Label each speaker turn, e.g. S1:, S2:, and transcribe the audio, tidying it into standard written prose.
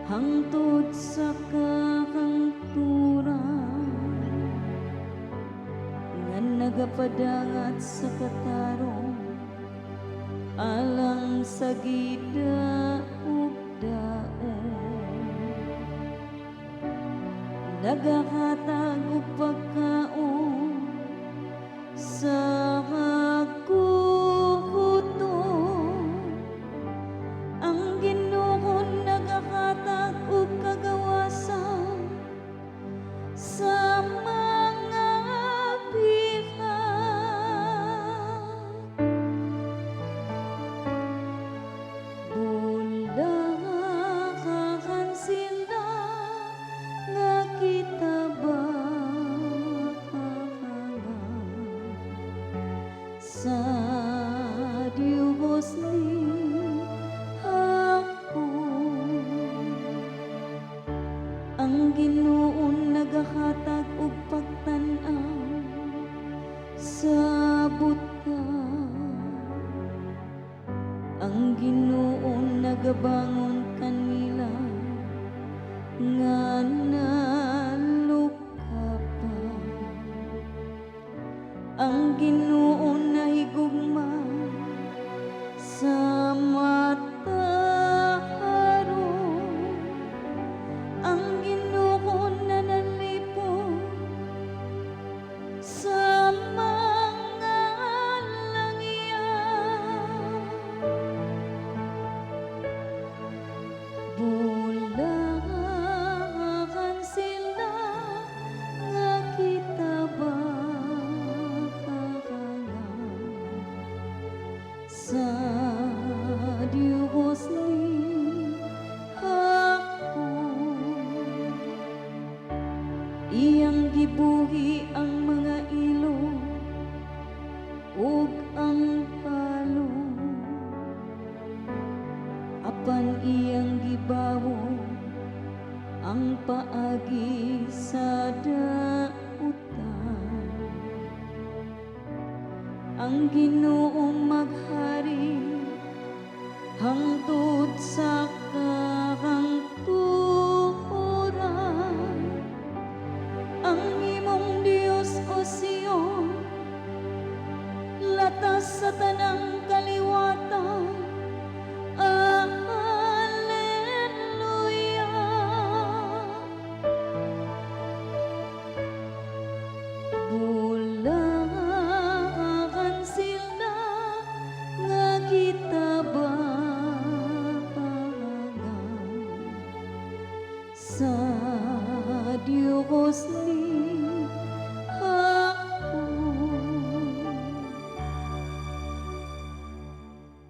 S1: hangtod sa kahangturan nga nagapadangat sa katarong alang sa gida ug daon, nagakatag og pagkaon sa kuhuton. Ang Ginoo nagakatag og kagawasan sa mga bihat. Bulakahan sila nga kita sa Dios ni hapon. Ang Ginoo nagahatag og pagtan-aw sa butang. Ang Ginoo nagabangon kanila nga nalukapan. Ang Ginoo nahigugma sa mata haron. Ang Ginoo nanalipong sa mga langyan. Bulakahan sila nga kita sa Dios ni hapon. Iyang gibuhi ang mga ilog ug ang palong, apan iyang gibawo ang paagi sa dautan. Ang Ginoo maghari hangtod sa kahangturan. Ang imong Dios o Sion latas sa tanang kaliwatan. Alleluia. Bulakahan sila nga kita sa Dios ni